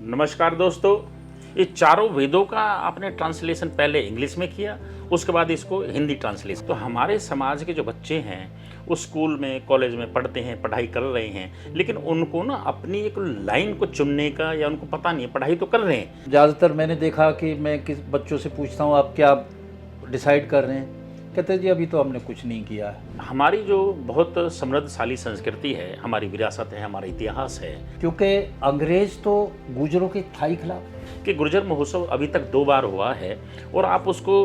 नमस्कार दोस्तों, ये चारों वेदों का आपने ट्रांसलेशन पहले इंग्लिश में किया, उसके बाद इसको हिंदी ट्रांसलेशन। तो हमारे समाज के जो बच्चे हैं वो स्कूल में कॉलेज में पढ़ते हैं, पढ़ाई कर रहे हैं, लेकिन उनको ना अपनी एक लाइन को चुनने का या उनको पता नहीं है। पढ़ाई तो कर रहे हैं। ज़्यादातर मैंने देखा कि मैं किस बच्चों से पूछता हूँ आप क्या डिसाइड कर रहे हैं, कहते हैं जी अभी तो हमने कुछ नहीं किया है। हमारी जो बहुत समृद्धशाली संस्कृति है, हमारी विरासत है, हमारा इतिहास है। क्योंकि अंग्रेज तो गुर्जरों के था ही खिलाफ। कि गुर्जर महोत्सव अभी तक 2 बार हुआ है और आप उसको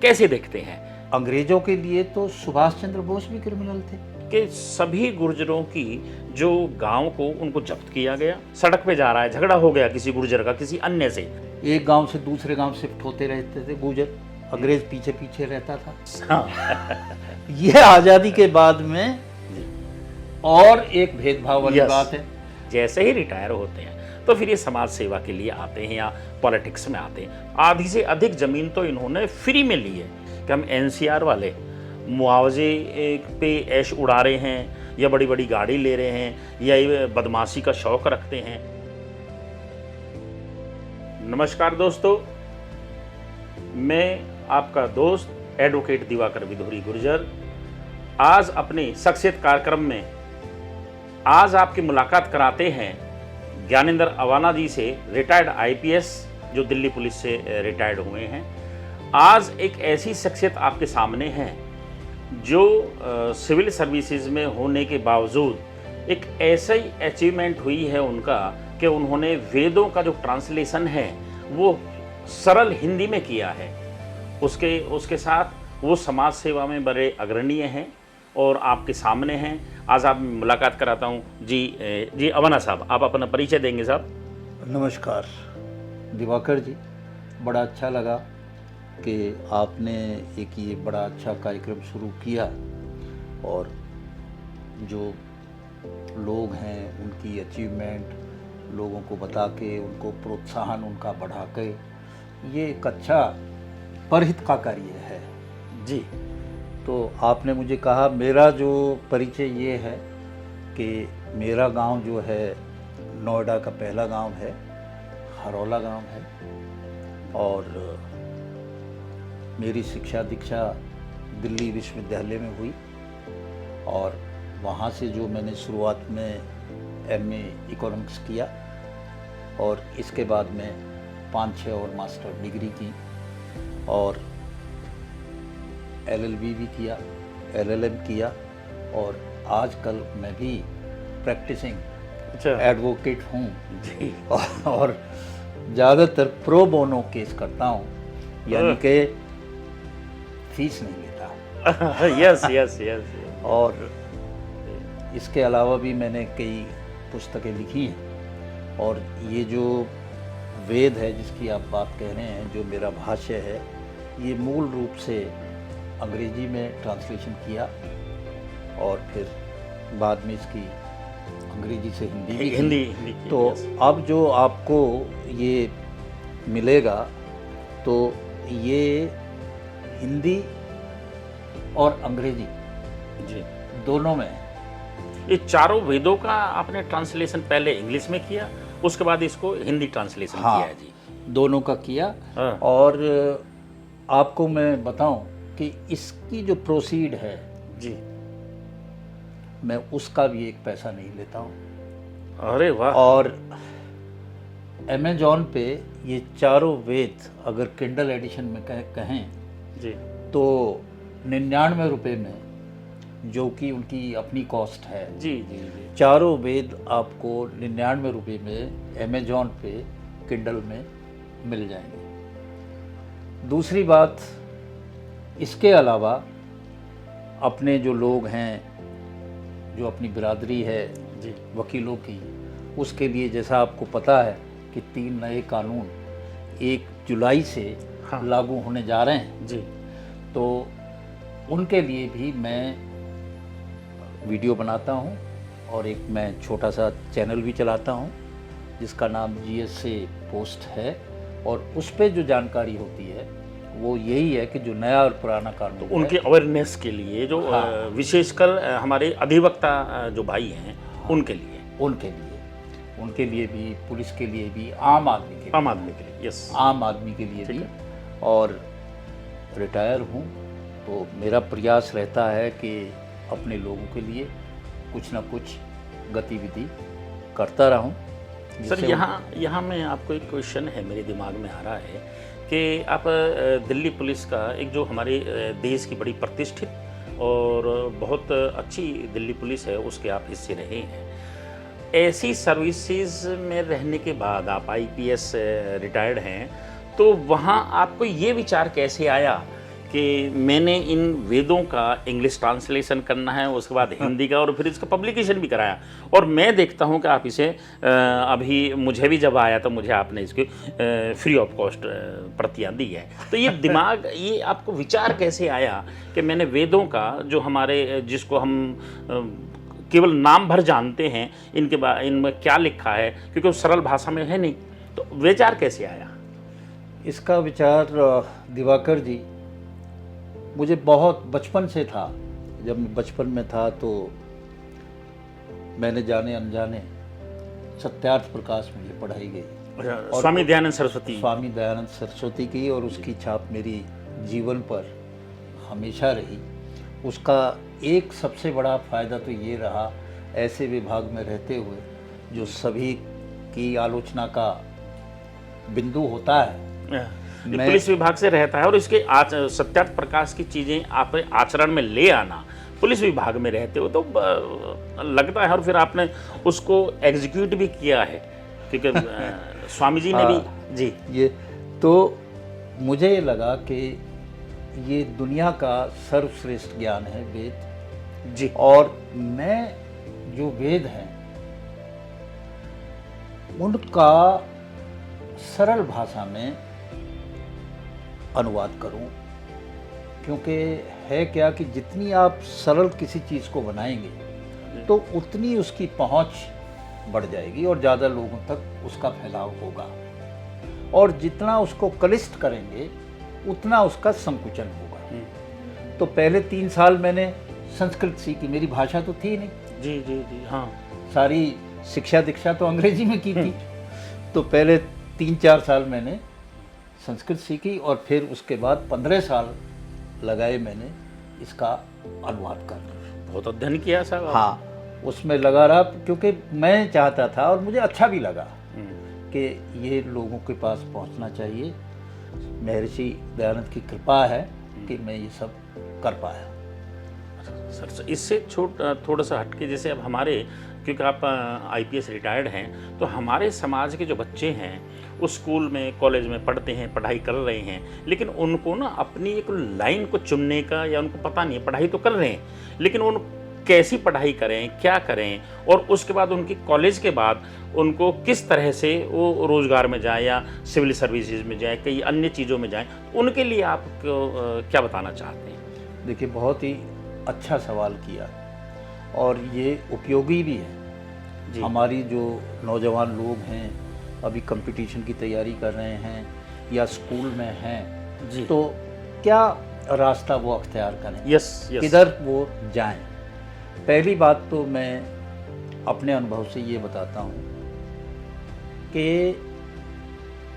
कैसे देखते हैं? अंग्रेजों के लिए तो सुभाष चंद्र बोस भी क्रिमिनल थे। कि सभी गुर्जरों की जो गांव को उनको जब्त किया गया, सड़क पे जा रहा है, झगड़ा हो गया किसी गुर्जर का किसी अन्य से, एक गांव से दूसरे गांव शिफ्ट होते रहते थे गुर्जर, अंग्रेज पीछे पीछे रहता था। ये आज़ादी के बाद में और एक भेदभाव वाली बात है। जैसे ही रिटायर होते हैं तो फिर ये समाज सेवा के लिए आते हैं या पॉलिटिक्स में आते हैं। आधी से अधिक जमीन तो इन्होंने फ्री में ली है कि हम एनसीआर वाले मुआवजे पे ऐश उड़ा रहे हैं या बड़ी बड़ी गाड़ी ले रहे हैं या ये बदमाशी का शौक रखते हैं। नमस्कार दोस्तों, मैं आपका दोस्त एडवोकेट दिवाकर विधुरी गुर्जर आज अपने शख्सियत कार्यक्रम में आज आपकी मुलाकात कराते हैं ज्ञानेंद्र अवाना जी से, रिटायर्ड आईपीएस जो दिल्ली पुलिस से रिटायर्ड हुए हैं। आज एक ऐसी शख्सियत आपके सामने है जो सिविल सर्विसेज में होने के बावजूद एक ऐसा ही अचीवमेंट हुई है उनका कि उन्होंने वेदों का जो ट्रांसलेशन है वो सरल हिंदी में किया है। उसके साथ वो समाज सेवा में बड़े अग्रणीय हैं और आपके सामने हैं। आज आप मुलाकात कराता हूँ जी अवाना साहब, आप अपना परिचय देंगे साहब? नमस्कार दिवाकर जी, बड़ा अच्छा लगा कि आपने एक ये बड़ा अच्छा कार्यक्रम शुरू किया और जो लोग हैं उनकी अचीवमेंट लोगों को बता के उनको प्रोत्साहन उनका बढ़ा के ये एक अच्छा परहित का कार्य है जी। तो आपने मुझे कहा, मेरा जो परिचय ये है कि मेरा गांव जो है नोएडा का पहला गांव है, हरौला गांव है, और मेरी शिक्षा दीक्षा दिल्ली विश्वविद्यालय में हुई और वहाँ से जो मैंने शुरुआत में एमए इकोनॉमिक्स किया और इसके बाद में 5-6 और मास्टर डिग्री की और एलएलबी भी किया, एलएलएम किया और आजकल मैं भी प्रैक्टिसिंग एडवोकेट हूँ और ज़्यादातर प्रो बोनो केस करता हूँ, यानी कि फीस नहीं लेता। यस। और इसके अलावा भी मैंने कई पुस्तकें लिखी हैं और ये जो वेद है जिसकी आप बात कह रहे हैं, जो मेरा भाष्य है, ये मूल रूप से अंग्रेजी में ट्रांसलेशन किया और फिर बाद में इसकी अंग्रेजी से हिंदी भी हिंदी तो अब जो आपको ये मिलेगा तो ये हिंदी और अंग्रेजी जी दोनों में। ये चारों वेदों का आपने ट्रांसलेशन पहले इंग्लिश में किया, उसके बाद इसको हिंदी ट्रांसलेशन किया है जी। दोनों का किया। और आपको मैं बताऊं कि इसकी जो प्रोसीड है जी, मैं उसका भी एक पैसा नहीं लेता हूं। अरे वाह। और अमेज़ॉन पे ये चारों वेद अगर किंडल एडिशन में कहें जी तो 99 रुपये में, जो कि उनकी अपनी कॉस्ट है जी। चारों वेद आपको 99 रुपये में अमेज़ॉन पे किंडल में मिल जाएंगे। दूसरी बात, इसके अलावा अपने जो लोग हैं, जो अपनी बिरादरी है जी वकीलों की, उसके लिए जैसा आपको पता है कि 3 नए कानून 1 जुलाई से लागू होने जा रहे हैं जी। तो उनके लिए भी मैं वीडियो बनाता हूं और एक मैं छोटा सा चैनल भी चलाता हूं जिसका नाम GSA पोस्ट है और उस पर जो जानकारी होती है वो यही है कि जो नया और पुराना कानून तो उनके अवेयरनेस के लिए जो विशेषकर हमारे अधिवक्ता जो भाई हैं उनके लिए उनके लिए भी, पुलिस के लिए भी, आम आदमी के लिए, यस, आम आदमी के लिए भी। और रिटायर हूँ तो मेरा प्रयास रहता है कि अपने लोगों के लिए कुछ ना कुछ गतिविधि करता रहूं। सर, यहाँ मैं आपको एक क्वेश्चन है मेरे दिमाग में आ रहा है कि आप दिल्ली पुलिस का एक जो हमारे देश की बड़ी प्रतिष्ठित और बहुत अच्छी दिल्ली पुलिस है, उसके आप हिस्से रहे हैं। ऐसी सर्विसेज में रहने के बाद आप आईपीएस रिटायर्ड हैं, तो वहाँ आपको ये विचार कैसे आया कि मैंने इन वेदों का इंग्लिश ट्रांसलेशन करना है, उसके बाद हिंदी का, और फिर इसका पब्लिकेशन भी कराया। और मैं देखता हूँ कि आप इसे अभी मुझे भी जब आया तो मुझे आपने इसकी फ्री ऑफ कॉस्ट प्रतियां दी है। तो ये दिमाग, ये आपको विचार कैसे आया कि मैंने वेदों का, जो हमारे, जिसको हम केवल नाम भर जानते हैं, इनमें क्या लिखा है, क्योंकि वो सरल भाषा में है नहीं, तो विचार कैसे आया? इसका विचार दिवाकर जी, मुझे बहुत बचपन से था। जब मैं बचपन में था तो मैंने जाने अनजाने सत्यार्थ प्रकाश में ये पढ़ाई गई, और स्वामी दयानंद सरस्वती की, और उसकी छाप मेरी जीवन पर हमेशा रही। उसका एक सबसे बड़ा फ़ायदा तो ये रहा, ऐसे विभाग में रहते हुए जो सभी की आलोचना का बिंदु होता है, पुलिस विभाग से रहता है, और इसके सत्यार्थ प्रकाश की चीज़ें आप आचरण में ले आना, पुलिस विभाग में रहते हो तो लगता है, और फिर आपने उसको एग्जीक्यूट भी किया है, क्योंकि स्वामी जी ने भी जी, ये तो मुझे लगा कि ये दुनिया का सर्वश्रेष्ठ ज्ञान है वेद जी, और मैं जो वेद हैं उनका सरल भाषा में अनुवाद करूं, क्योंकि है क्या कि जितनी आप सरल किसी चीज़ को बनाएंगे तो उतनी उसकी पहुंच बढ़ जाएगी और ज़्यादा लोगों तक उसका फैलाव होगा, और जितना उसको क्लिष्ट करेंगे उतना उसका संकुचन होगा। तो पहले 3 साल मैंने संस्कृत सीखी, मेरी भाषा तो थी नहीं। जी जी जी, हाँ, सारी शिक्षा दीक्षा तो अंग्रेजी में की थी। तो पहले 3-4 साल मैंने संस्कृत सीखी, और फिर उसके बाद 15 साल लगाए मैंने इसका अनुवाद करने। बहुत अध्ययन किया साहब। हाँ, उसमें लगा रहा, क्योंकि मैं चाहता था और मुझे अच्छा भी लगा कि ये लोगों के पास पहुंचना चाहिए। महर्षि दयानंद की कृपा है कि मैं ये सब कर पाया। सर, इससे थोड़ा सा हटके, जैसे अब हमारे, क्योंकि आप आईपीएस रिटायर्ड हैं, तो हमारे समाज के जो बच्चे हैं वो स्कूल में, कॉलेज में पढ़ते हैं, पढ़ाई कर रहे हैं, लेकिन उनको ना अपनी एक लाइन को चुनने का या उनको पता नहीं है। पढ़ाई तो कर रहे हैं, लेकिन उन कैसी पढ़ाई करें, क्या करें, और उसके बाद उनकी कॉलेज के बाद उनको किस तरह से वो रोज़गार में जाए या सिविल सर्विसेज में जाए, कई अन्य चीज़ों में जाएं, उनके लिए आप क्या बताना चाहते हैं? देखिए, बहुत ही अच्छा सवाल किया, और ये उपयोगी भी है। हमारी जो नौजवान लोग हैं, अभी कंपटीशन की तैयारी कर रहे हैं या स्कूल में हैं जी, तो क्या रास्ता वो अख्तियार करें, यस, किधर वो जाएं। पहली बात तो मैं अपने अनुभव से ये बताता हूँ कि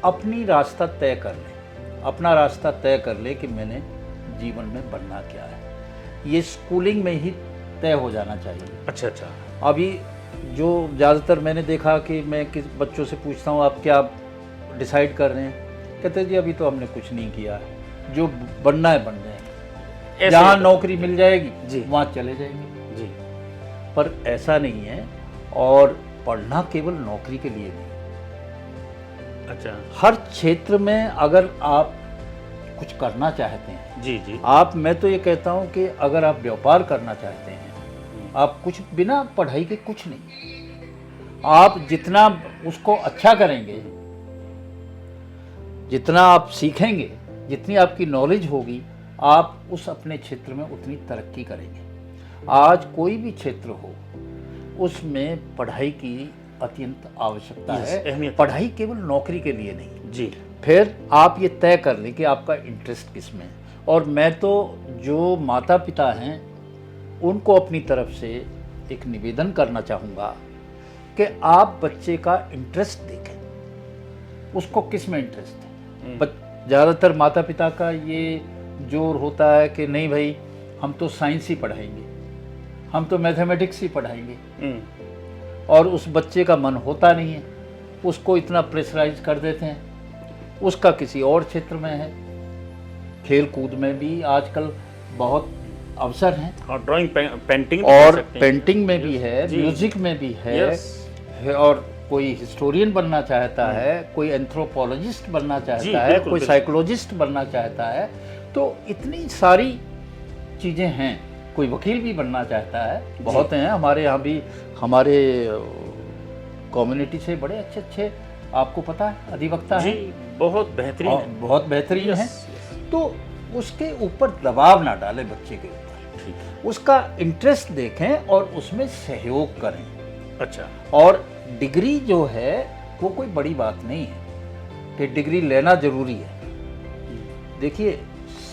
अपनी रास्ता तय कर ले, अपना रास्ता तय कर ले कि मैंने जीवन में बनना क्या है। ये स्कूलिंग में ही तय हो जाना चाहिए। अच्छा अच्छा। अभी जो ज़्यादातर मैंने देखा कि मैं किस बच्चों से पूछता हूँ आप क्या डिसाइड कर रहे हैं, कहते जी अभी तो हमने कुछ नहीं किया है, जो बनना है बन जाएंगे, जहाँ नौकरी मिल जाएगी जी वहाँ चले जाएंगे जी। पर ऐसा नहीं है, और पढ़ना केवल नौकरी के लिए नहीं। अच्छा, हर क्षेत्र में अगर आप कुछ करना चाहते हैं जी जी, मैं तो ये कहता हूँ कि अगर आप व्यापार करना चाहते हैं, आप कुछ बिना पढ़ाई के कुछ नहीं, आप जितना उसको अच्छा करेंगे, जितना आप सीखेंगे, जितनी आपकी नॉलेज होगी, आप उस अपने क्षेत्र में उतनी तरक्की करेंगे। आज कोई भी क्षेत्र हो, उसमें पढ़ाई की अत्यंत आवश्यकता है। पढ़ाई केवल नौकरी के लिए नहीं जी। फिर आप ये तय कर लें कि आपका इंटरेस्ट किस में है। और मैं तो जो माता पिता हैं उनको अपनी तरफ से एक निवेदन करना चाहूँगा कि आप बच्चे का इंटरेस्ट देखें, उसको किस में इंटरेस्ट है। ज़्यादातर माता पिता का ये जोर होता है कि नहीं भाई हम तो साइंस ही पढ़ाएंगे, हम तो मैथमेटिक्स ही पढ़ाएंगे, और उस बच्चे का मन होता नहीं है, उसको इतना प्रेशराइज कर देते हैं। उसका किसी और क्षेत्र में है, खेल कूद में भी आजकल बहुत अवसर हैं, और ड्राइंग पेंटिंग और पेंटिंग में भी है, जी। म्यूजिक में भी है, यस। और कोई हिस्टोरियन बनना चाहता है, कोई एंथ्रोपोलॉजिस्ट बनना जी, चाहता है, बिल्कुल, कोई बिल्कुल। साइकोलॉजिस्ट बनना चाहता है। तो इतनी सारी चीज़ें हैं, कोई वकील भी बनना चाहता है, बहुत हैं। हमारे यहाँ भी हैं कम्युनिटी से बड़े अच्छे अच्छे, आपको पता है, अधिवक्ता जी, हैं, बहुत बेहतरीन और है। बहुत बेहतरीन यस, हैं। यस, तो उसके ऊपर दबाव ना डालें बच्चे के ऊपर, ठीक है। उसका इंटरेस्ट देखें और उसमें सहयोग करें। अच्छा, और डिग्री जो है वो कोई बड़ी बात नहीं है कि डिग्री लेना जरूरी है। देखिए,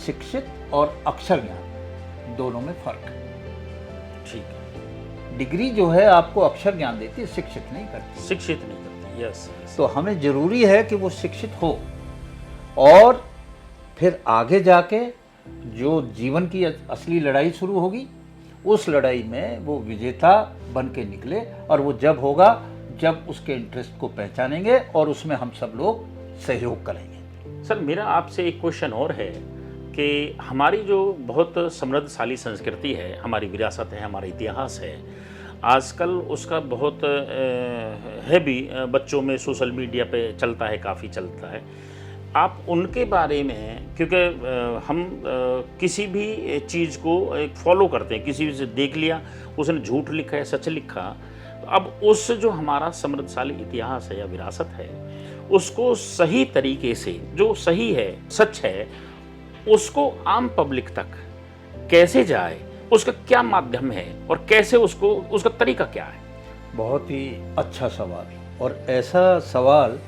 शिक्षित और अक्षर ज्ञान दोनों में फर्क है। ठीक है। डिग्री जो है आपको अक्षर ज्ञान देती है, शिक्षित नहीं करती। शिक्षित नहीं करती। Yes, yes. तो हमें जरूरी है कि वो शिक्षित हो, और फिर आगे जाके जो जीवन की असली लड़ाई शुरू होगी, उस लड़ाई में वो विजेता बन के निकले। और वो जब होगा जब उसके इंटरेस्ट को पहचानेंगे और उसमें हम सब लोग सहयोग करेंगे। सर, मेरा आपसे एक क्वेश्चन और है कि हमारी जो बहुत समृद्धशाली संस्कृति है, हमारी विरासत है, हमारा इतिहास है, आजकल उसका बहुत है भी बच्चों में सोशल मीडिया पे चलता है, काफ़ी चलता है। आप उनके बारे में, क्योंकि हम किसी भी चीज़ को एक फॉलो करते हैं, किसी से देख लिया उसने झूठ लिखा है, सच लिखा, अब उस जो हमारा समृद्धशाली इतिहास है या विरासत है, उसको सही तरीके से, जो सही है, सच है, उसको आम पब्लिक तक कैसे जाए, उसका क्या माध्यम है और कैसे उसका तरीका क्या है? बहुत ही अच्छा सवाल, और ऐसा सवाल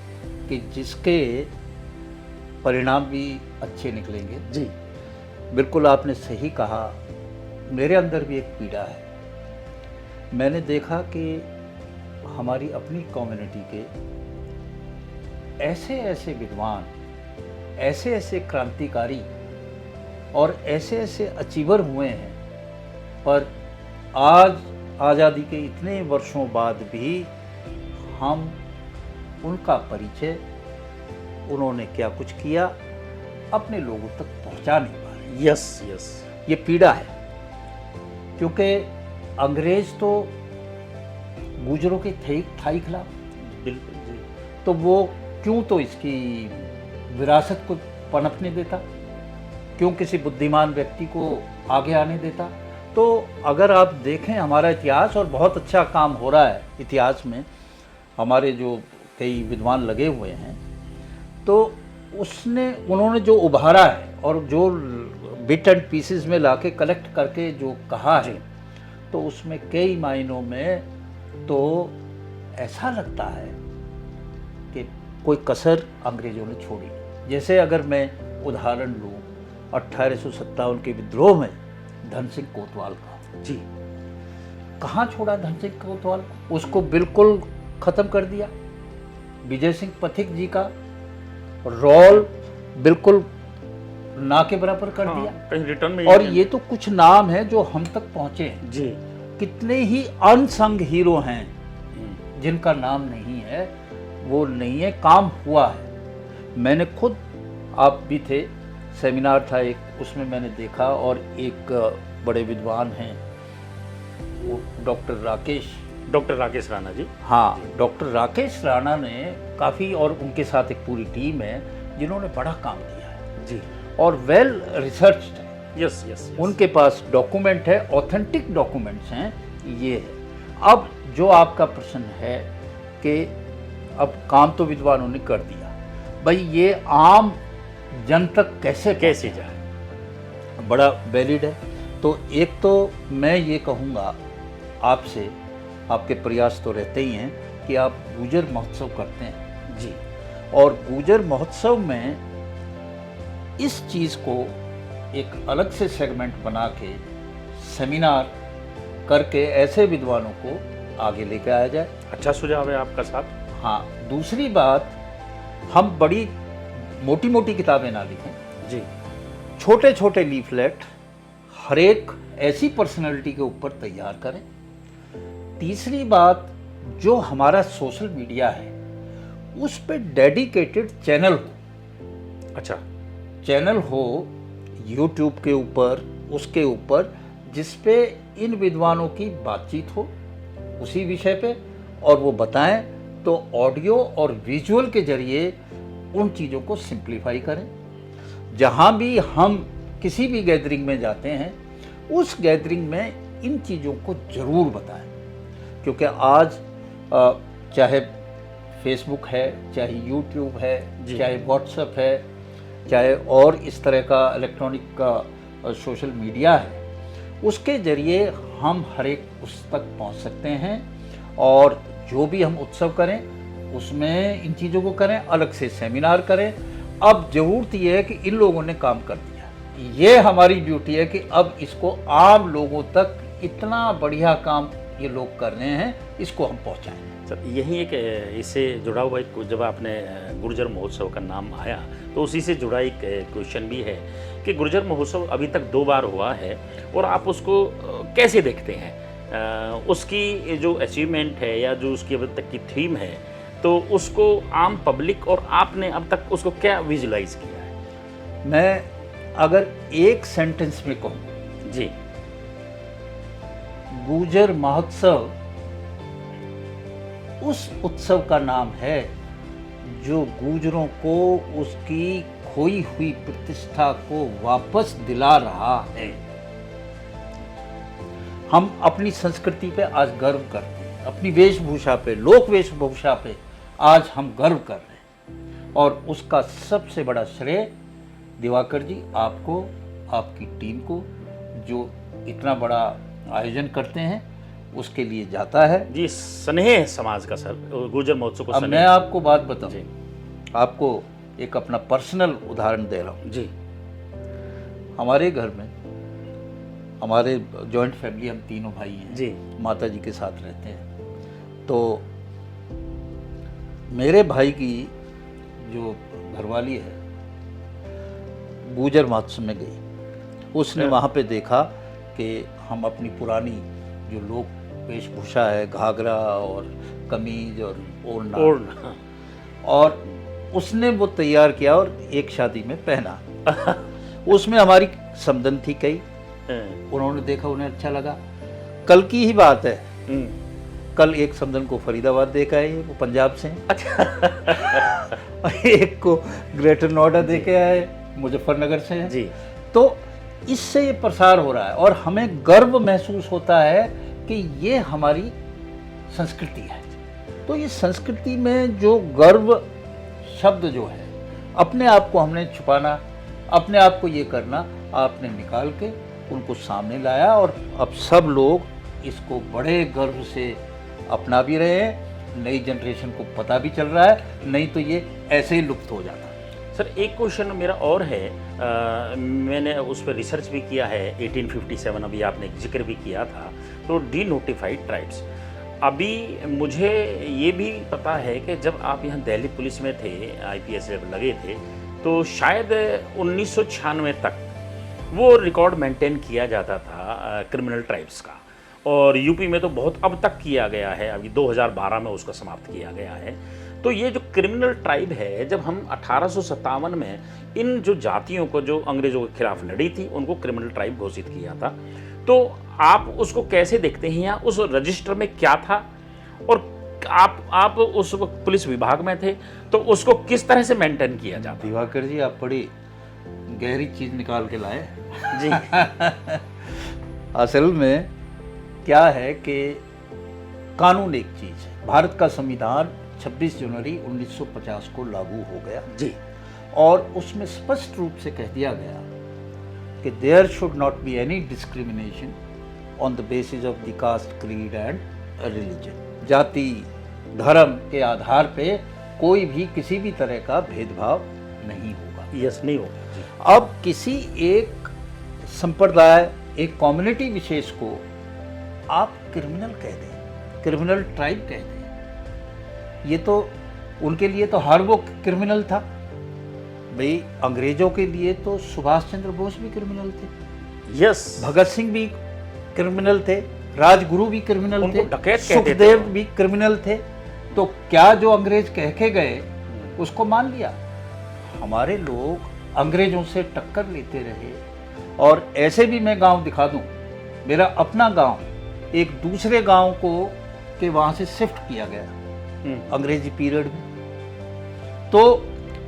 कि जिसके परिणाम भी अच्छे निकलेंगे। जी, बिल्कुल आपने सही कहा। मेरे अंदर भी एक पीड़ा है। मैंने देखा कि हमारी अपनी कम्युनिटी के ऐसे ऐसे विद्वान, ऐसे ऐसे क्रांतिकारी और ऐसे ऐसे अचीवर हुए हैं, पर आज आज़ादी के इतने वर्षों बाद भी हम उनका परिचय, उन्होंने क्या कुछ किया, अपने लोगों तक पहुंचा नहीं पा रहे। Yes, yes. ये पीड़ा है, क्योंकि अंग्रेज तो गुजरों के थे ही खिलाफ, बिल्कुल जी। तो वो क्यों तो इसकी विरासत को पनपने देता, क्यों किसी बुद्धिमान व्यक्ति को आगे आने देता। तो अगर आप देखें हमारा इतिहास, और बहुत अच्छा काम हो रहा है इतिहास में, हमारे जो कई विद्वान लगे हुए हैं, तो उन्होंने जो उभारा है और जो बिट एंड पीसेस में लाके कलेक्ट करके जो कहा है, तो उसमें कई मायनों में तो ऐसा लगता है कि कोई कसर अंग्रेजों ने छोड़ी। जैसे अगर मैं उदाहरण लूँ 1857 के विद्रोह में धन सिंह कोतवाल का, जी, कहाँ छोड़ा धन सिंह कोतवाल को, उसको बिल्कुल ख़त्म कर दिया। विजय सिंह पथिक जी का रोल बिल्कुल ना के बराबर कर दिया। कहीं रिटर्न में। और ये तो कुछ नाम है जो हम तक पहुंचे हैं। जी, कितने ही अनसंग हीरो हैं जिनका नाम नहीं है, वो नहीं है, काम हुआ है। मैंने खुद, आप भी थे, सेमिनार था एक, उसमें मैंने देखा, और एक बड़े विद्वान हैं वो डॉक्टर राकेश राणा जी। हाँ, डॉक्टर राकेश राणा ने काफ़ी, और उनके साथ एक पूरी टीम है जिन्होंने बड़ा काम किया है जी, और वेल रिसर्च्ड है। Yes, yes. उनके पास डॉक्यूमेंट है, ऑथेंटिक डॉक्यूमेंट्स हैं। ये है। अब जो आपका प्रश्न है कि अब काम तो विद्वानों ने कर दिया, भाई ये आम जन तक कैसे जाए, बड़ा वैलिड है। तो एक तो मैं ये कहूँगा आपसे, आपके प्रयास तो रहते ही हैं कि आप गुर्जर महोत्सव करते हैं जी, और गुर्जर महोत्सव में इस चीज़ को एक अलग से सेगमेंट बना के सेमिनार करके ऐसे विद्वानों को आगे लेकर आया जाए। अच्छा सुझाव है आपका साहब। हाँ, दूसरी बात, हम बड़ी मोटी मोटी किताबें ना लिखें जी। छोटे छोटे लीफलेट हर एक ऐसी पर्सनालिटी के ऊपर तैयार करें। तीसरी बात, जो हमारा सोशल मीडिया है उस पे डेडिकेटेड चैनल हो। अच्छा। चैनल हो यूट्यूब के ऊपर, उसके ऊपर जिस पे इन विद्वानों की बातचीत हो उसी विषय पे, और वो बताएं तो ऑडियो और विजुअल के जरिए उन चीज़ों को सिंप्लीफाई करें। जहाँ भी हम किसी भी गैदरिंग में जाते हैं उस गैदरिंग में इन चीज़ों को ज़रूर बताएं, क्योंकि आज चाहे फेसबुक है, चाहे यूट्यूब है, चाहे व्हाट्सएप है, चाहे और इस तरह का इलेक्ट्रॉनिक का सोशल मीडिया है, उसके ज़रिए हम हर एक उस तक पहुंच सकते हैं। और जो भी हम उत्सव करें उसमें इन चीज़ों को करें, अलग से सेमिनार करें। अब ज़रूरत ये है कि इन लोगों ने काम कर दिया, ये हमारी ड्यूटी है कि अब इसको आम लोगों तक, इतना बढ़िया काम ये लोग कर रहे हैं, इसको हम पहुंचाएं। सर यही एक इससे जुड़ा हुआ एक, जब आपने गुर्जर महोत्सव का नाम आया तो उसी से जुड़ा एक क्वेश्चन भी है कि गुर्जर महोत्सव अभी तक 2 बार हुआ है, और आप उसको कैसे देखते हैं? उसकी जो अचीवमेंट है या जो उसकी अभी तक की थीम है, तो उसको आम पब्लिक और आपने अब तक उसको क्या विजुलाइज किया है? मैं अगर एक सेंटेंस में कहूँ जी, गुर्जर महोत्सव उस उत्सव का नाम है जो गुर्जरों को उसकी खोई हुई प्रतिष्ठा को वापस दिला रहा है। हम अपनी संस्कृति पे आज गर्व करते हैं, अपनी वेशभूषा पे, लोक वेशभूषा पे आज हम गर्व कर रहे हैं, और उसका सबसे बड़ा श्रेय दिवाकर जी आपको, आपकी टीम को, जो इतना बड़ा आयोजन करते हैं उसके लिए जाता है। जी, स्नेह समाज का सर गुर्जर महोत्सव को। अब मैं आपको बात बताऊं, आपको एक अपना पर्सनल उदाहरण दे रहा हूं जी। हमारे घर में, हमारे जॉइंट फैमिली, हम तीनों भाई हैं जी, माता जी के साथ रहते हैं। तो मेरे भाई की जो घरवाली है गुर्जर महोत्सव में गई, उसने वहाँ पे देखा कि हम अपनी पुरानी जो लोक वेशभूषा है, घाघरा और कमीज और ओढ़ना, और उसने वो तैयार किया और एक शादी में पहना। उसमें हमारी समदन थी कई, उन्होंने देखा, उन्हें अच्छा लगा। कल की ही बात है, कल एक समदन को फरीदाबाद देखा है, वो पंजाब से हैं। अच्छा। एक को ग्रेटर नोएडा देखे आए, मुजफ्फरनगर से हैं। जी। तो इससे ये प्रसार हो रहा है और हमें गर्व महसूस होता है कि ये हमारी संस्कृति है। तो ये संस्कृति में जो गर्व शब्द जो है, अपने आप को हमने छुपाना, अपने आप को ये करना, आपने निकाल के उनको सामने लाया, और अब सब लोग इसको बड़े गर्व से अपना भी रहे हैं। नई जनरेशन को पता भी चल रहा है, नहीं तो ये ऐसे ही लुप्त हो जाता। सर एक क्वेश्चन मेरा और है, मैंने उस पर रिसर्च भी किया है। 1857 अभी आपने जिक्र भी किया था, तो डी नोटिफाइड ट्राइब्स। अभी मुझे ये भी पता है कि जब आप यहाँ दिल्ली पुलिस में थे, IPS जब लगे थे, तो शायद 1996 तक वो रिकॉर्ड मेंटेन किया जाता था क्रिमिनल ट्राइब्स का, और यूपी में तो बहुत अब तक किया गया है, अभी 2012 में उसका समाप्त किया गया है। तो ये जो क्रिमिनल ट्राइब है, जब हम 1857 में इन जो जातियों को जो अंग्रेजों के खिलाफ लड़ी थी उनको क्रिमिनल ट्राइब घोषित किया था, तो आप उसको कैसे देखते हैं? या उस रजिस्टर में क्या था, और आप उस वक्त पुलिस विभाग में थे, तो उसको किस तरह से मेंटेन किया जाता? दिवाकर जी, आप बड़ी गहरी चीज निकाल के लाए जी। असल में क्या है कि कानून एक चीज है। भारत का संविधान 26 जनवरी 1950 को लागू हो गया जी, और उसमें स्पष्ट रूप से कह दिया गया कि there should not be any discrimination on the basis of the caste, creed and religion. जाति, धर्म के आधार पे कोई भी किसी भी तरह का भेदभाव नहीं होगा। यस, नहीं होगा जी। अब किसी एक संप्रदाय, एक कम्युनिटी विशेष को आप क्रिमिनल कह दें, क्रिमिनल ट्राइब कहते हैं। ये तो उनके लिए तो हर वो क्रिमिनल था भाई। अंग्रेजों के लिए तो सुभाष चंद्र बोस भी क्रिमिनल थे, यस, भगत सिंह भी क्रिमिनल थे, राजगुरु भी क्रिमिनल उनको थे, डकैत कहते थे। सुखदेव भी क्रिमिनल थे। तो क्या जो अंग्रेज कह के गए उसको मान लिया? हमारे लोग अंग्रेजों से टक्कर लेते रहे। और ऐसे भी मैं गांव दिखा दूं, मेरा अपना गांव एक दूसरे गांव को के वहां से शिफ्ट किया गया अंग्रेजी पीरियड में। तो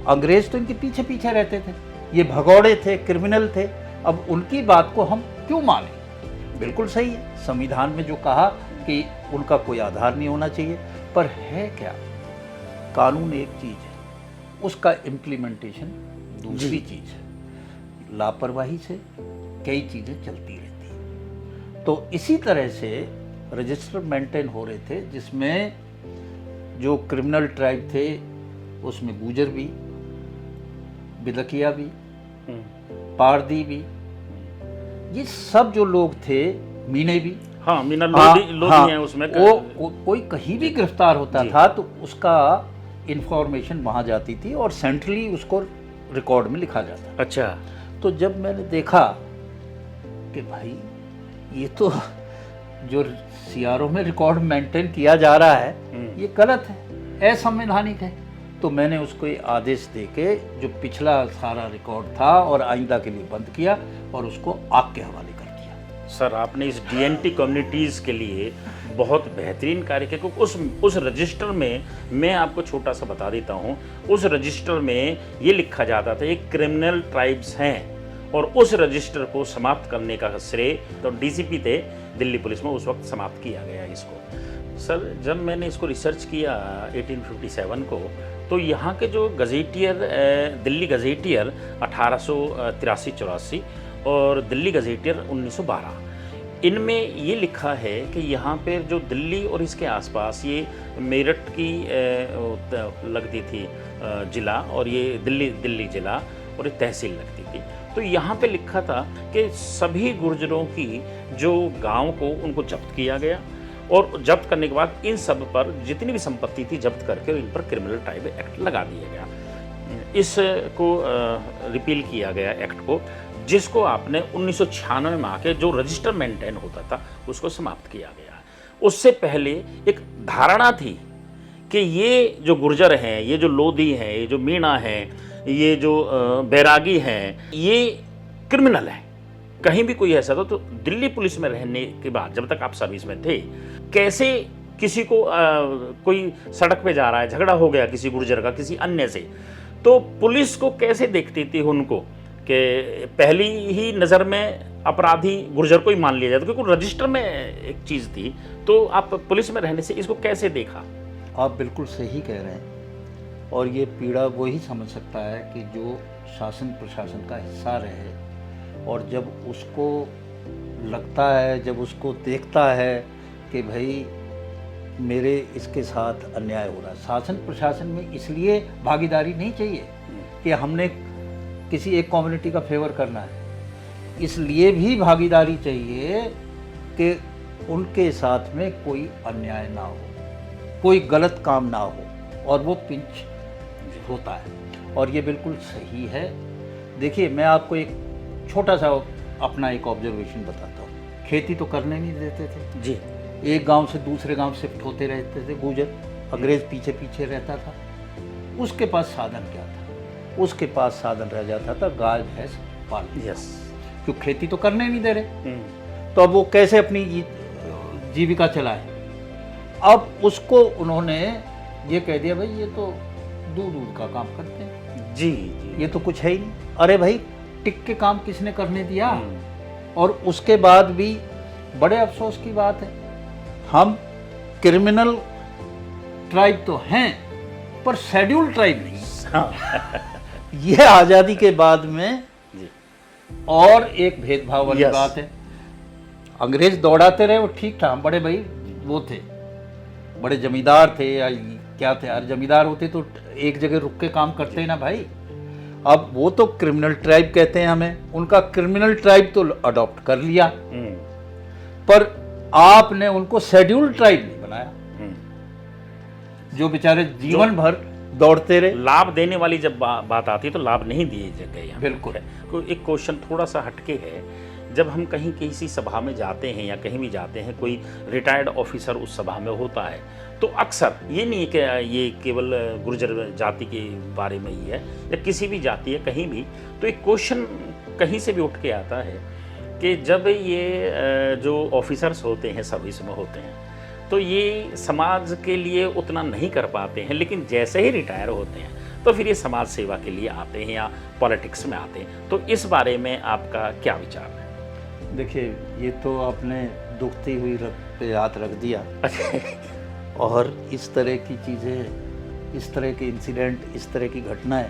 अंग्रेज तो इनके पीछे पीछे रहते थे, ये भगौड़े थे, क्रिमिनल थे। अब उनकी बात को हम क्यों माने? बिल्कुल सही है, संविधान में जो कहा कि उनका कोई आधार नहीं होना चाहिए, पर है क्या? कानून एक चीज है, उसका इम्प्लीमेंटेशन दूसरी चीज है। लापरवाही से कई चीजें चलती रहती हैं। तो इसी तरह से रजिस्टर मेंटेन हो रहे थे, जिसमें जो क्रिमिनल ट्राइब थे उसमें गुजर भी, बिलकिया भी, पारदी भी, ये सब जो लोग थे, मीने भी, हाँ, मीना लोधी हैं उसमें। कोई कहीं भी गिरफ्तार होता था तो उसका इंफॉर्मेशन वहाँ जाती थी और सेंट्रली उसको रिकॉर्ड में लिखा जाता। अच्छा। तो जब मैंने देखा कि भाई ये तो जो सीआरओ में रिकॉर्ड मेंटेन किया जा रहा है ये गलत है, असंवैधानिक है, तो मैंने उसको ये आदेश देके जो पिछला सारा रिकॉर्ड था और आइंदा के लिए बंद किया और उसको आग के हवाले कर दिया। सर, आपने इस डीएनटी कम्युनिटीज़ के लिए बहुत बेहतरीन कार्य किया, क्योंकि उस रजिस्टर में, मैं आपको छोटा सा बता देता हूँ, उस रजिस्टर में ये लिखा जाता था ये क्रिमिनल ट्राइब्स हैं, और उस रजिस्टर को समाप्त करने का श्रेय तो डीसीपी थे दिल्ली पुलिस में, उस वक्त समाप्त किया गया इसको। सर, जब मैंने इसको रिसर्च किया 1857 को, तो यहाँ के जो गजेटियर, दिल्ली गजेटियर 1883-84 और दिल्ली गजेटियर 1912, इनमें ये लिखा है कि यहाँ पे जो दिल्ली और इसके आसपास, ये मेरठ की लगती थी ज़िला, और ये दिल्ली ज़िला और ये तहसील लगती थी। तो यहाँ पे लिखा था कि सभी गुर्जरों की जो गांव को उनको जब्त किया गया, और जब्त करने के बाद इन सब पर जितनी भी संपत्ति थी जब्त करके इन पर क्रिमिनल ट्राइब एक्ट लगा दिया गया। इसको रिपील किया गया एक्ट को, जिसको आपने 1996 में आके जो रजिस्टर मेंटेन होता था उसको समाप्त किया गया। उससे पहले एक धारणा थी कि ये जो गुर्जर हैं, ये जो लोधी हैं, ये जो मीणा हैं, ये जो बैरागी हैं, ये क्रिमिनल हैं। कहीं भी कोई ऐसा था तो दिल्ली पुलिस में रहने के बाद, जब तक आप सर्विस में थे, कैसे किसी को कोई सड़क पे जा रहा है, झगड़ा हो गया किसी गुर्जर का किसी अन्य से, तो पुलिस को कैसे देखती थी उनको कि पहली ही नज़र में अपराधी गुर्जर को ही मान लिया जाता, क्योंकि रजिस्टर में एक चीज़ थी। तो आप पुलिस में रहने से इसको कैसे देखा? आप बिल्कुल सही कह रहे हैं, और ये पीड़ा वही समझ सकता है कि जो शासन प्रशासन का हिस्सा रहे, और जब उसको लगता है, जब उसको देखता है कि भाई मेरे इसके साथ अन्याय हो रहा है। शासन प्रशासन में इसलिए भागीदारी नहीं चाहिए कि हमने किसी एक कम्युनिटी का फेवर करना है, इसलिए भी भागीदारी चाहिए कि उनके साथ में कोई अन्याय ना हो, कोई गलत काम ना हो, और वो पिंच होता है। और ये बिल्कुल सही है। देखिए, मैं आपको एक छोटा सा अपना एक ऑब्जर्वेशन बताता हूँ। खेती तो करने नहीं देते थे जी, एक गांव से दूसरे गांव शिफ्ट होते रहते थे गुर्जर, अंग्रेज पीछे पीछे रहता था। उसके पास साधन क्या था? उसके पास साधन रह जाता था गाय भैंस पालना। यस, क्यों? खेती तो करने नहीं दे रहे, तो अब वो कैसे अपनी जीविका चलाए? अब उसको उन्होंने ये कह दिया, भाई ये तो दूध का काम करते हैं, जी जी, ये तो कुछ है ही नहीं। अरे भाई, टिक के काम किसने करने दिया? और उसके बाद भी बड़े अफसोस की बात है, हम क्रिमिनल ट्राइब तो हैं पर शेड्यूल ट्राइब नहीं। ये आज़ादी के बाद में जी, और एक भेदभाव वाली Yes. बात है। अंग्रेज दौड़ाते रहे, वो ठीक था, हम बड़े भाई वो थे, बड़े जमींदार थे या क्या थे यार, जमींदार होते तो एक जगह रुक के काम करते ना भाई। अब वो तो क्रिमिनल ट्राइब कहते हैं हमें, उनका क्रिमिनल ट्राइब तो अडॉप्ट कर लिया, पर आपने उनको शेड्यूल ट्राइब नहीं बनाया, हम्म। जो बेचारे जीवन भर दौड़ते रहे। लाभ देने वाली जब बात आती है तो लाभ नहीं दिए गए यहाँ। बिल्कुल। एक क्वेश्चन थोड़ा सा हटके है, जब हम कहीं किसी सभा में जाते हैं या कहीं भी जाते हैं, कोई रिटायर्ड ऑफिसर उस सभा में होता है, तो अक्सर ये नहीं है कि ये केवल गुर्जर जाति के बारे में ही है या किसी भी जाति है कहीं भी, तो एक क्वेश्चन कहीं से भी उठ के आता है कि जब ये जो ऑफिसर्स होते हैं सर्विस में होते हैं तो ये समाज के लिए उतना नहीं कर पाते हैं, लेकिन जैसे ही रिटायर होते हैं तो फिर ये समाज सेवा के लिए आते हैं या पॉलिटिक्स में आते हैं। तो इस बारे में आपका क्या विचार है? देखिए, ये तो आपने दुखती हुई रग पे हाथ रख दिया। और इस तरह की चीज़ें, इस तरह के इंसिडेंट, इस तरह की घटनाएं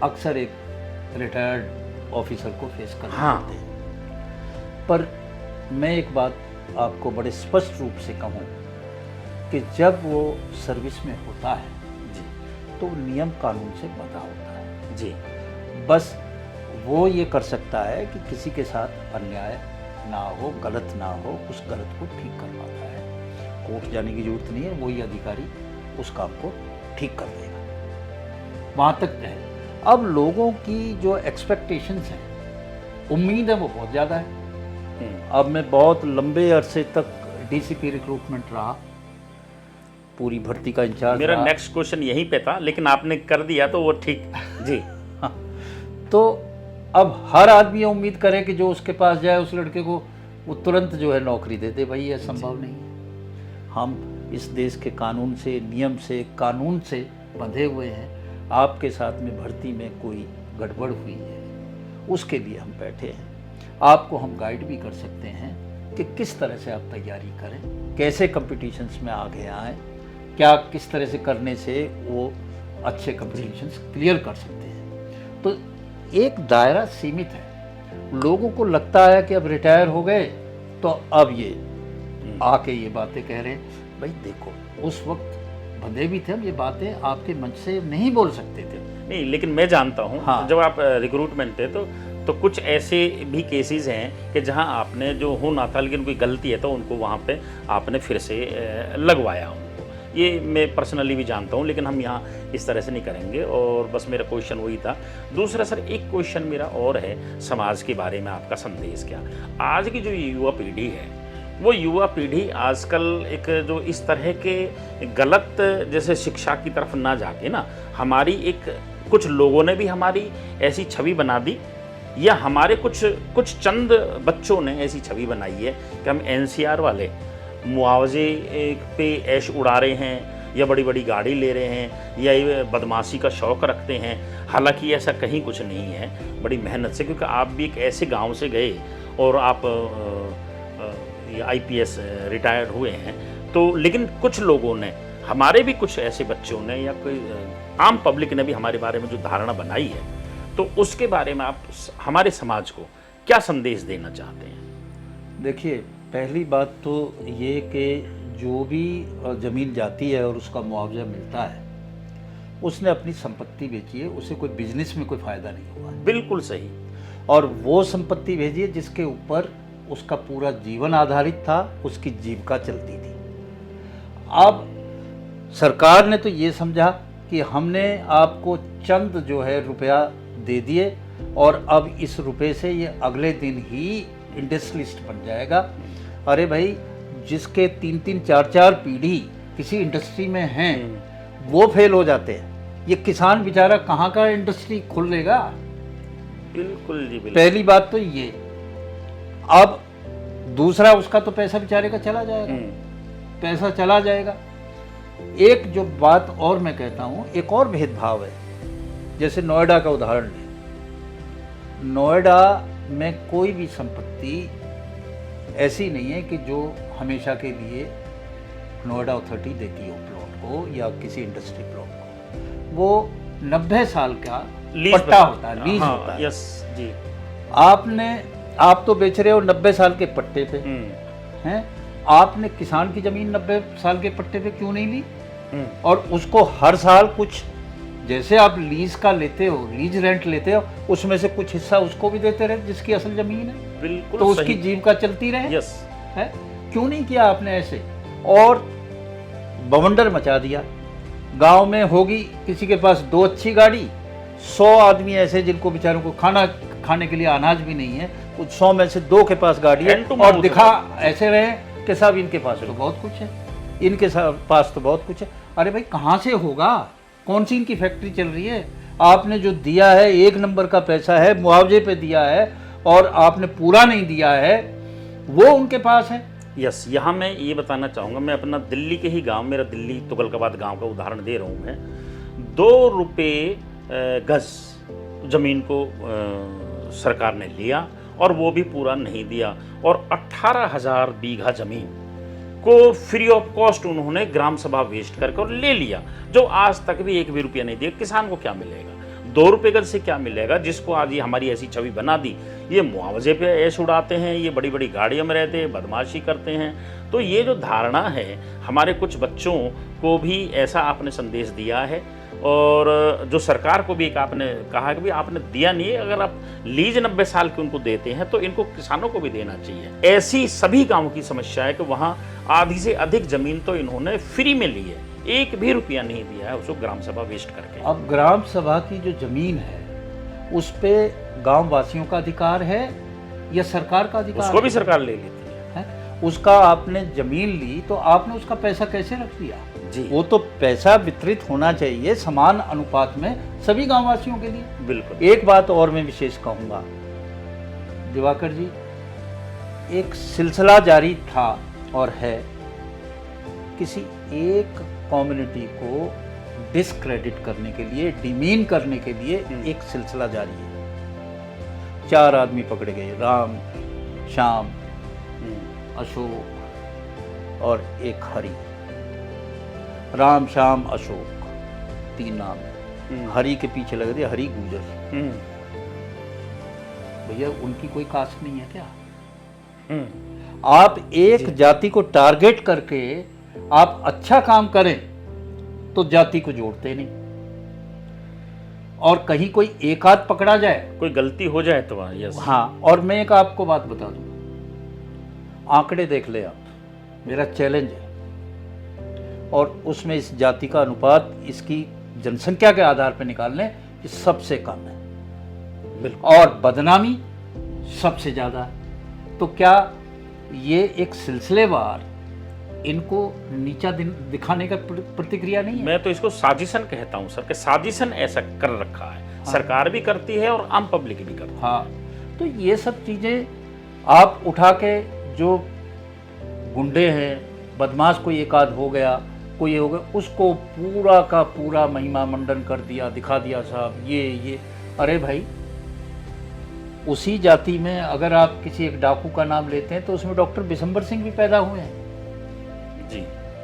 अक्सर एक रिटायर्ड ऑफिसर को फेस करना पड़ते हैं। पर मैं एक बात आपको बड़े स्पष्ट रूप से कहूँ कि जब वो सर्विस में होता है जी तो नियम कानून से बंधा होता है जी। बस वो ये कर सकता है कि किसी के साथ अन्याय ना हो, गलत ना हो, उस गलत को ठीक कर पाता है। कोर्ट जाने की जरूरत नहीं है, वही अधिकारी उस काम को ठीक कर देगा, वहाँ तक है। अब लोगों की जो एक्सपेक्टेशंस हैं, उम्मीद है, वो बहुत ज़्यादा है। अब मैं बहुत लंबे अरसे तक डीसीपी रिक्रूटमेंट रहा, पूरी भर्ती का इंचार्ज मेरा रहा। नेक्स्ट क्वेश्चन यही पे था, लेकिन आपने कर दिया तो वो ठीक। जी। हाँ, तो अब हर आदमी ये उम्मीद करे कि जो उसके पास जाए उस लड़के को वो तुरंत जो है नौकरी दे दे। भाई, ये संभव नहीं है। हम इस देश के कानून से, नियम से, कानून से बंधे हुए हैं। आपके साथ में भर्ती में कोई गड़बड़ हुई है, उसके लिए हम बैठे हैं। आपको हम गाइड भी कर सकते हैं कि किस तरह से आप तैयारी करें, कैसे कंपटीशंस में आगे आएँ, क्या किस तरह से करने से वो अच्छे कंपटीशंस क्लियर कर सकते हैं। तो एक दायरा सीमित है। लोगों को लगता है कि अब रिटायर हो गए तो अब ये आके ये बातें कह रहे हैं। भाई देखो, उस वक्त बंधे भी थे हम, ये बातें आपके मंच से नहीं बोल सकते थे। नहीं, लेकिन मैं जानता हूँ। हाँ। जब आप रिक्रूटमेंट थे तो कुछ ऐसे भी केसेस हैं कि जहाँ आपने जो होना था लेकिन कोई गलती है तो उनको वहाँ पे आपने फिर से लगवाया उनको। ये मैं पर्सनली भी जानता हूँ, लेकिन हम यहाँ इस तरह से नहीं करेंगे। और बस मेरा क्वेश्चन वही था। दूसरा सर, एक क्वेश्चन मेरा और है, समाज के बारे में आपका संदेश क्या? आज की जो युवा पीढ़ी है, वो युवा पीढ़ी आजकल एक जो इस तरह के गलत जैसे शिक्षा की तरफ ना जाके ना, हमारी एक कुछ लोगों ने भी हमारी ऐसी छवि बना दी, या हमारे कुछ चंद बच्चों ने ऐसी छवि बनाई है कि हम एनसीआर वाले मुआवजे पे ऐश उड़ा रहे हैं, या बड़ी बड़ी गाड़ी ले रहे हैं, या ये बदमाशी का शौक़ रखते हैं। हालांकि ऐसा कहीं कुछ नहीं है, बड़ी मेहनत से, क्योंकि आप भी एक ऐसे गांव से गए और आप आईपीएस रिटायर हुए हैं। तो लेकिन कुछ लोगों ने, हमारे भी कुछ ऐसे बच्चों ने या कोई आम पब्लिक ने भी हमारे बारे में जो धारणा बनाई है, तो उसके बारे में आप हमारे समाज को क्या संदेश देना चाहते हैं? देखिए, पहली बात तो ये कि जो भी ज़मीन जाती है और उसका मुआवजा मिलता है, उसने अपनी संपत्ति बेची है, उसे कोई बिजनेस में कोई फ़ायदा नहीं हुआ है। बिल्कुल सही। और वो संपत्ति भेजी है जिसके ऊपर उसका पूरा जीवन आधारित था, उसकी जीविका चलती थी। अब सरकार ने तो ये समझा कि हमने आपको चंद जो है रुपया दे दिए और अब इस रुपए से ये अगले दिन ही इंडस्ट्रियलिस्ट बन जाएगा। अरे भाई, जिसके 3-3, 4-4 पीढ़ी किसी इंडस्ट्री में हैं, वो फेल हो जाते हैं। ये किसान बेचारा कहाँ का इंडस्ट्री खोलेगा? बिल्कुल जी, बिल्कुल। पहली बात तो ये। अब दूसरा, उसका तो पैसा बेचारे का चला जाएगा, पैसा चला जाएगा। एक जो बात और मैं कहता हूँ, एक और भेदभाव है। जैसे नोएडा का उदाहरण लें। नोएडा में कोई भी संपत्ति ऐसी नहीं है कि जो हमेशा के लिए नोएडा अथॉरिटी देती हो प्लॉट को या किसी इंडस्ट्री प्लॉट को। वो 90 साल का पट्टा होता है, लीज होता है। यस जी। आप तो बेच रहे हो 90 साल के पट्टे पे हैं। आपने किसान की जमीन 90 साल के पट्टे पे क्यों नहीं ली? और उसको हर साल कुछ, जैसे आप लीज का लेते हो, लीज रेंट लेते हो, उसमें से कुछ हिस्सा उसको भी देते रहे जिसकी असल जमीन है। बिल्कुल तो सही। उसकी जीविका चलती रहे। यस है, क्यों नहीं किया आपने ऐसे? और बवंडर मचा दिया। गांव में होगी किसी के पास 2 अच्छी गाड़ी, 100 आदमी ऐसे जिनको बेचारों को खाना खाने के लिए अनाज भी नहीं है, कुछ 100 में से 2 के पास गाड़ी है, और दिखा ऐसे रहे कि साहब इनके पास तो बहुत कुछ है, इनके पास तो बहुत कुछ है। अरे भाई कहाँ से होगा, कौन सी इनकी फैक्ट्री चल रही है? आपने जो दिया है 1 नंबर का पैसा है, मुआवजे पे दिया है, और आपने पूरा नहीं दिया है, वो उनके पास है। यस, यहाँ मैं ये बताना चाहूँगा, मैं अपना दिल्ली के ही गांव, मेरा दिल्ली तुगलकाबाद गांव का उदाहरण दे रहा हूँ मैं। 2 रुपये गज ज़मीन को सरकार ने लिया और वो भी पूरा नहीं दिया, और 18,000 बीघा ज़मीन को फ्री ऑफ कॉस्ट उन्होंने ग्राम सभा वेस्ट करके और ले लिया, जो आज तक भी 1 भी रुपया नहीं दिया। किसान को क्या मिलेगा? 2 रुपये गज से क्या मिलेगा? जिसको आज ये हमारी ऐसी छवि बना दी, ये मुआवजे पे ऐश उड़ाते हैं, ये बड़ी बड़ी गाड़ियों में रहते हैं, बदमाशी करते हैं। तो ये जो धारणा है, हमारे कुछ बच्चों को भी ऐसा आपने संदेश दिया है, और जो सरकार को भी एक आपने कहा कि भाई आपने दिया नहीं है, अगर आप लीज 90 साल की उनको देते हैं तो इनको किसानों को भी देना चाहिए। ऐसी सभी गाँवों की समस्या है कि वहाँ आधी से अधिक ज़मीन तो इन्होंने फ्री में ली है, 1 भी रुपया नहीं दिया है उसको ग्राम सभा वेस्ट करके। अब ग्राम सभा की जो जमीन है उस पे गांव वासियों का अधिकार है या सरकार का अधिकार? उसको भी सरकार ले लेती है। उसका आपने जमीन ली तो आपने उसका पैसा कैसे रख दिया जी? वो तो पैसा वितरित होना चाहिए समान अनुपात में सभी गांव वासियों के लिए। बिल्कुल। एक बात और मैं विशेष कहूँगा दिवाकर जी, एक सिलसिला जारी था और है, किसी एक कम्युनिटी को डिस्क्रेडिट करने के लिए, डिमीन करने के लिए एक सिलसिला जारी है। 4 आदमी पकड़े गए, राम, श्याम, अशोक और एक हरि। राम, श्याम, अशोक 3 नाम है। हरि के पीछे लग दिया हरि गुजर। भैया उनकी कोई कास्ट नहीं है क्या? आप एक जाति को टारगेट करके आप अच्छा काम करें तो जाति को जोड़ते नहीं, और कहीं कोई एक आध पकड़ा जाए, कोई गलती हो जाए तो वहाँ। यस। हाँ, और मैं एक आपको बात बता दूं, आंकड़े देख ले आप, मेरा चैलेंज है, और उसमें इस जाति का अनुपात इसकी जनसंख्या के आधार पर निकाल लें, ये सबसे कम है, और बदनामी सबसे ज़्यादा है। तो क्या ये एक सिलसिलेवार इनको नीचा दिखाने का प्रतिक्रिया नहीं है? मैं तो इसको साजिशन कहता हूं सर, कि साजिशन ऐसा कर रखा है। हाँ। सरकार भी करती है और आम पब्लिक भी करती है। हाँ, तो ये सब चीज़ें आप उठा के, जो गुंडे हैं, बदमाश कोई एक आध हो गया, कोई हो गया, उसको पूरा का पूरा महिमा मंडन कर दिया, दिखा दिया साहब ये। अरे भाई, उसी जाति में अगर आप किसी एक डाकू का नाम लेते हैं तो उसमें डॉक्टर बिशंबर सिंह भी पैदा हुए हैं जी,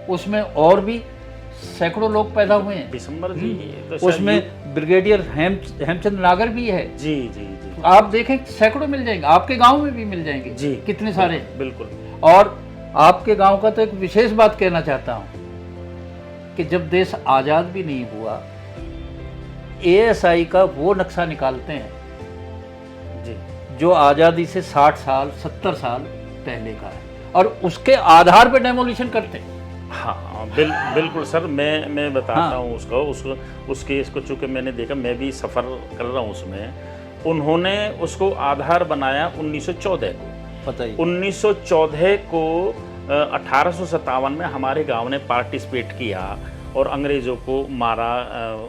उसमें और भी सैकड़ों लोग पैदा हुए हैं। बिशंबर जी तो उसमें ब्रिगेडियर हेमचंद नागर भी है। जी जी जी, आप देखें सैकड़ों मिल जाएंगे, आपके गांव में भी मिल जाएंगे जी, कितने सारे। बिल्कुल। और आपके गांव का तो एक विशेष बात कहना चाहता हूं कि जब देश आज़ाद भी नहीं हुआ, ASI का वो नक्शा निकालते हैं जी जो आज़ादी से 60 साल 70 साल पहले का है, और उसके आधार पर डेमोलिशन करते हैं। हाँ बिल्कुल सर, मैं बताता हूँ उसको उस केस को, चूँकि मैंने देखा, मैं भी सफ़र कर रहा हूँ उसमें। उन्होंने उसको आधार बनाया 1914 को। बताइए। 1914 को 1857 में हमारे गांव ने पार्टिसिपेट किया और अंग्रेज़ों को मारा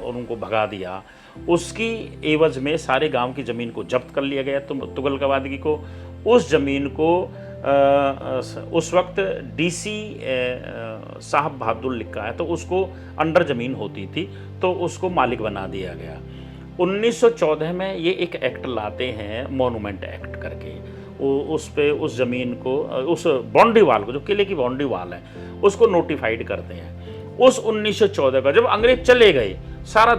और उनको भगा दिया। उसकी एवज में सारे गांव की ज़मीन को जब्त कर लिया गया। तुगलकाबादगी को, उस ज़मीन को उस वक्त DC साहब बहादुर लिखा है, तो उसको अंडर ज़मीन होती थी, तो उसको मालिक बना दिया गया। 1914 में ये एक एक्ट लाते हैं, मॉन्यूमेंट एक्ट करके। उस पे उस ज़मीन को, उस बाउंड्री वाल को, जो किले की बाउंड्री वाल है, उसको नोटिफाइड करते हैं। उस 1914 का जब अंग्रेज चले गए, सारा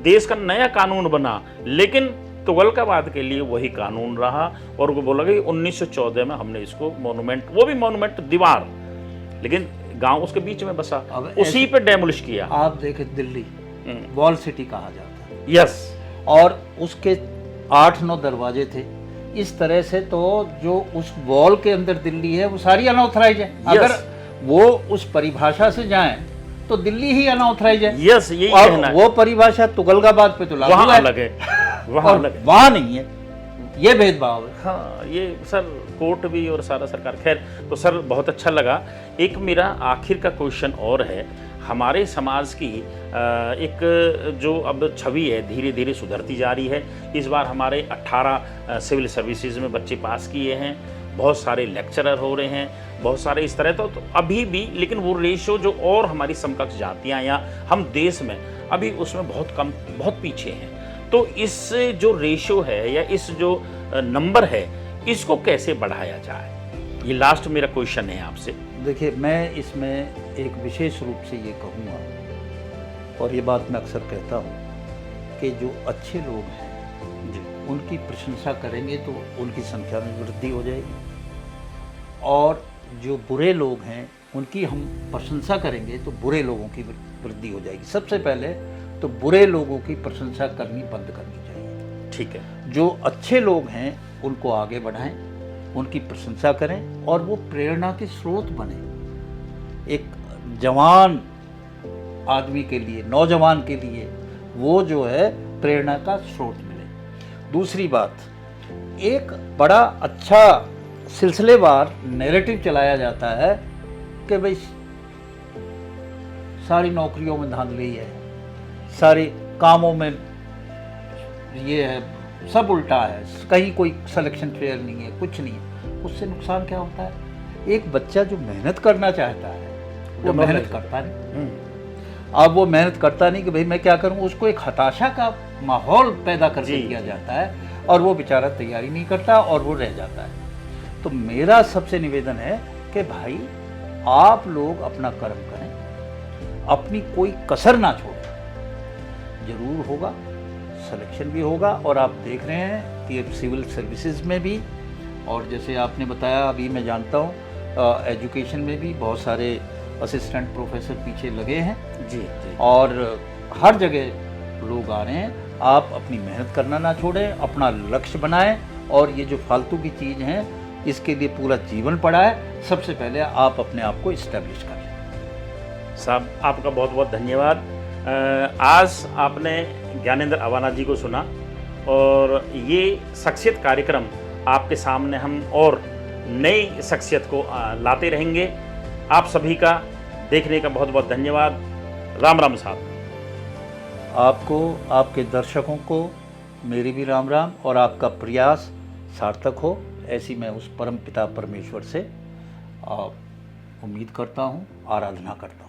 देश का नया कानून बना, लेकिन तुगलकाबाद के लिए वही कानून रहा, और वो बोला कि 1914 में हमने इसको मॉन्यूमेंट, वो भी मॉन्यूमेंट दीवार, लेकिन गांव उसके बीच में बसा, उसी पे डेमोलिश किया। आप देखें, दिल्ली वॉल सिटी कहा जाता है। यस। और उसके 8-9 दरवाजे थे। इस तरह से तो जो उस वॉल के अंदर दिल्ली है वो सारी अनऑथराइज है। अगर वो उस परिभाषा से जाएं तो दिल्ली ही अनऑथराइज है। यस, यही और कहना है। वो परिभाषा तुगलकाबाद पे तो लागू वहाँ है, अलग है, वहाँ और अलग है। वहाँ नहीं है, ये भेदभाव है। हाँ, ये सर कोर्ट भी और सारा सरकार, खैर तो सर बहुत अच्छा लगा। एक मेरा आखिर का क्वेश्चन और है, हमारे समाज की एक जो अब छवि है धीरे धीरे सुधरती जा रही है। इस बार हमारे 18 सिविल सर्विसेज में बच्चे पास किए हैं, बहुत सारे लेक्चरर हो रहे हैं, बहुत सारे इस तरह तो अभी भी, लेकिन वो रेशो जो और हमारी समकक्ष जातियाँ या हम देश में अभी उसमें बहुत कम, बहुत पीछे हैं। तो इस जो रेशो है या इस जो नंबर है, इसको कैसे बढ़ाया जाए, ये लास्ट मेरा क्वेश्चन है आपसे। देखिए, मैं इसमें एक विशेष रूप से ये कहूँगा, और ये बात मैं अक्सर कहता हूँ कि जो अच्छे लोग हैं जी, उनकी प्रशंसा करेंगे तो उनकी संख्या में वृद्धि हो जाएगी, और जो बुरे लोग हैं उनकी हम प्रशंसा करेंगे तो बुरे लोगों की वृद्धि हो जाएगी। सबसे पहले तो बुरे लोगों की प्रशंसा करनी बंद करनी चाहिए। ठीक है। जो अच्छे लोग हैं उनको आगे बढ़ाएं, उनकी प्रशंसा करें, और वो प्रेरणा के स्रोत बने। एक जवान आदमी के लिए, नौजवान के लिए वो जो है प्रेरणा का स्रोत मिले। दूसरी बात, एक बड़ा अच्छा सिलसिलेवार नैरेटिव चलाया जाता है कि भाई सारी नौकरियों में धांधली है, सारे कामों में ये है, सब उल्टा है, कहीं कोई सिलेक्शन फेयर नहीं है, कुछ नहीं है। उससे नुकसान क्या होता है? एक बच्चा जो मेहनत करना चाहता है वो मेहनत करता नहीं। अब वो मेहनत करता नहीं कि भाई मैं क्या करूं, उसको एक हताशा का माहौल पैदा करके दिया जाता है, और वो बेचारा तैयारी नहीं करता और वो रह जाता है। तो मेरा सबसे निवेदन है कि भाई आप लोग अपना कर्म करें, अपनी कोई कसर ना छोड़ें। जरूर होगा, सिलेक्शन भी होगा, और आप देख रहे हैं कि सिविल सर्विसेज में भी, और जैसे आपने बताया अभी मैं जानता हूँ एजुकेशन में भी बहुत सारे असिस्टेंट प्रोफेसर पीछे लगे हैं जी, जी। और हर जगह लोग आ रहे हैं। आप अपनी मेहनत करना ना छोड़ें, अपना लक्ष्य बनाएं, और ये जो फालतू की चीज़ हैं इसके लिए पूरा जीवन पड़ा है। सबसे पहले आप अपने आप को इस्टेब्लिश करें। साहब आपका बहुत बहुत धन्यवाद। आज आपने ज्ञानेंद्र अवाना जी को सुना, और ये शख्सियत कार्यक्रम आपके सामने हम और नई शख्सियत को लाते रहेंगे। आप सभी का देखने का बहुत बहुत धन्यवाद। राम राम साहब। आपको, आपके दर्शकों को मेरी भी राम राम, और आपका प्रयास सार्थक हो, ऐसी मैं उस परम पिता परमेश्वर से उम्मीद करता हूँ, आराधना करता हूँ।